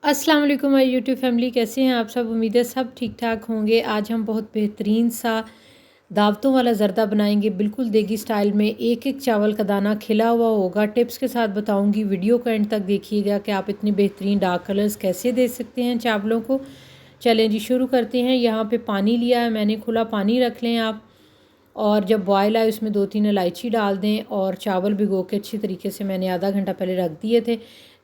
अस्सलाम वालेकुम my YouTube family, कैसे हैं आप सब। उम्मीद है सब ठीक ठाक होंगे। आज हम बहुत बेहतरीन सा दावतों वाला ज़रदा बनाएंगे, बिल्कुल देगी स्टाइल में। एक एक चावल का दाना खिला हुआ होगा। टिप्स के साथ बताऊंगी, वीडियो को एंड तक देखिएगा कि आप इतनी बेहतरीन डार्क कलर्स कैसे दे सकते हैं चावलों को। चलें जी, शुरू करते हैं। यहाँ पे पानी लिया है मैंने, खुला पानी रख लें आप। और जब बॉयल आए उसमें 2-3 इलायची डाल दें और चावल भिगो के अच्छी तरीके से मैंने आधा घंटा पहले रख दिए थे।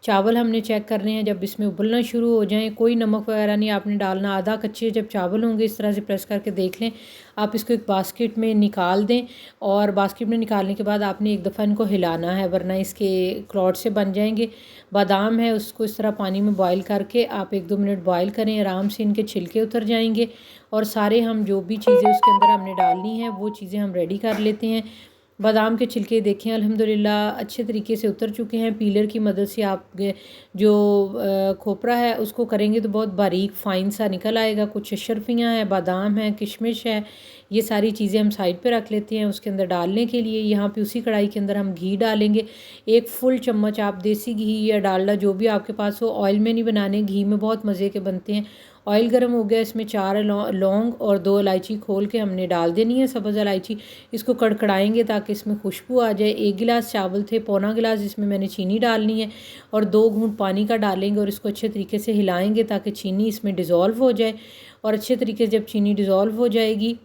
चावल हमने चेक करने हैं, जब इसमें उबलना शुरू हो जाएं, कोई नमक वगैरह नहीं आपने डालना। आधा कच्चे जब चावल होंगे इस तरह से प्रेस करके देख लें। आप इसको एक बास्केट में निकाल दें और बास्केट में निकालने के बाद आपने एक दफ़ा इनको हिलाना है, वरना इसके क्लॉट से बन जाएंगे। बादाम है उसको इस तरह पानी में बॉयल करके आप 1-2 मिनट बॉयल करें, आराम से इनके छिलके उतर जाएंगे। और सारे हम जो भी चीज़ें उसके अंदर हमने डालनी है वो चीज़ें हम रेडी कर लेते हैं। बादाम के छिलके देखें अल्हम्दुलिल्लाह अच्छे तरीके से उतर चुके हैं। पीलर की मदद से आप जो खोपरा है उसको करेंगे तो बहुत बारीक फ़ाइन सा निकल आएगा। कुछ अशरफियाँ हैं, बादाम है, किशमिश है, ये सारी चीज़ें हम साइड पे रख लेते हैं उसके अंदर डालने के लिए। यहाँ पे उसी कढ़ाई के अंदर हम घी डालेंगे। एक फुल चम्मच आप देसी घी या डालडा जो भी आपके पास हो, ऑयल में नहीं बनाने, घी में बहुत मज़े के बनते हैं। ऑयल गर्म हो गया, इसमें 4 लौंग और 2 इलायची खोल के हमने डाल देनी है, सब्ज़ इलायची। इसको कड़कड़ाएंगे ताकि इसमें खुशबू आ जाए। 1 गिलास चावल थे, पौना गिलास इसमें मैंने चीनी डालनी है और 2 घूंट पानी का डालेंगे और इसको अच्छे तरीके से हिलाएंगे ताकि चीनी इसमें डिज़ोल्व हो जाए। और अच्छे तरीके से जब चीनी डिज़ोल्व हो जाएगी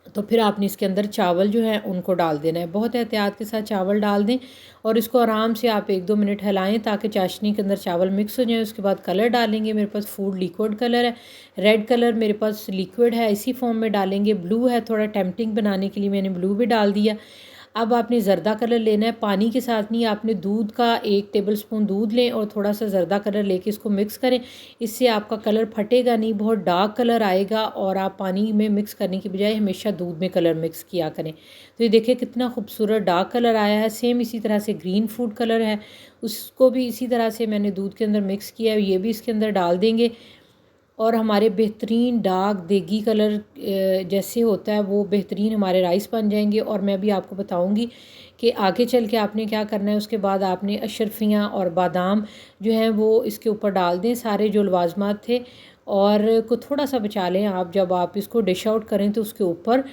तो फिर आपने इसके अंदर चावल जो है उनको डाल देना है। बहुत एहतियात के साथ चावल डाल दें और इसको आराम से आप 1-2 मिनट हिलाएं ताकि चाशनी के अंदर चावल मिक्स हो जाए। उसके बाद कलर डालेंगे। मेरे पास फूड लिक्विड कलर है, रेड कलर मेरे पास लिक्विड है, इसी फॉर्म में डालेंगे। ब्लू है, थोड़ा टेम्पटिंग बनाने के लिए मैंने ब्लू भी डाल दिया। अब आपने ज़र्दा कलर लेना है, पानी के साथ नहीं, आपने दूध का 1 टेबलस्पून दूध लें और थोड़ा सा ज़र्दा कलर लेके इसको मिक्स करें। इससे आपका कलर फटेगा नहीं, बहुत डार्क कलर आएगा। और आप पानी में मिक्स करने की बजाय हमेशा दूध में कलर मिक्स किया करें। तो ये देखिए कितना खूबसूरत डार्क कलर आया है। सेम इसी तरह से ग्रीन फूड कलर है, उसको भी इसी तरह से मैंने दूध के अंदर मिक्स किया है, ये भी इसके अंदर डाल देंगे। और हमारे बेहतरीन डार्क देगी कलर जैसे होता है वो बेहतरीन हमारे राइस बन जाएंगे। और मैं भी आपको बताऊंगी कि आगे चल के आपने क्या करना है। उसके बाद आपने अशरफियाँ और बादाम जो हैं वो इसके ऊपर डाल दें, सारे जो लवाजमात थे, और को थोड़ा सा बचा लें आप। जब आप इसको डिश आउट करें तो उसके ऊपर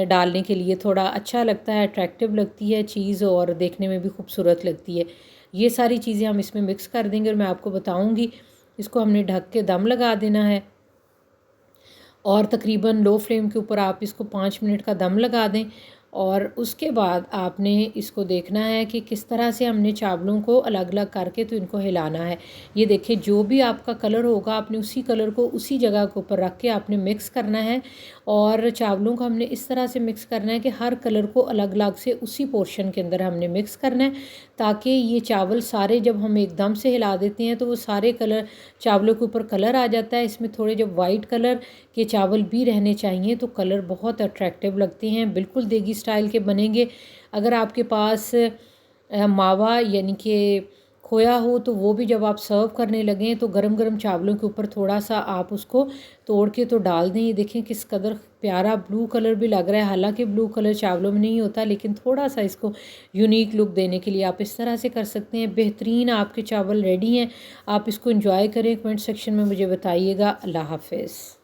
डालने के लिए थोड़ा अच्छा लगता है, अट्रैक्टिव लगती है चीज़ और देखने में भी खूबसूरत लगती है। ये सारी चीज़ें हम इसमें मिक्स कर देंगे और मैं आपको बताऊँगी। इसको हमने ढक के दम लगा देना है और तकरीबन लो फ्लेम के ऊपर आप इसको 5 मिनट का दम लगा दें। और उसके बाद आपने इसको देखना है कि किस तरह से हमने चावलों को अलग अलग करके तो इनको हिलाना है। ये देखिए जो भी आपका कलर होगा आपने उसी कलर को उसी जगह के ऊपर रख के आपने मिक्स करना है। और चावलों को हमने इस तरह से मिक्स करना है कि हर कलर को अलग अलग से उसी पोर्शन के अंदर हमने मिक्स करना है, ताकि ये चावल सारे जब हम एकदम से हिला देते हैं तो वो सारे कलर चावलों के ऊपर कलर आ जाता है। इसमें थोड़े जब वाइट कलर के चावल भी रहने चाहिए तो कलर बहुत अट्रैक्टिव लगते हैं, बिल्कुल देगी स्टाइल के बनेंगे। अगर आपके पास मावा यानी कि खोया हो तो वो भी जब आप सर्व करने लगें तो गरम गरम चावलों के ऊपर थोड़ा सा आप उसको तोड़ के तो डाल दें। ये देखें किस कदर प्यारा ब्लू कलर भी लग रहा है। हालांकि ब्लू कलर चावलों में नहीं होता, लेकिन थोड़ा सा इसको यूनिक लुक देने के लिए आप इस तरह से कर सकते हैं। बेहतरीन आपके चावल रेडी हैं, आप इसको एंजॉय करें। कमेंट सेक्शन में मुझे बताइएगा। अल्लाह हाफिज़।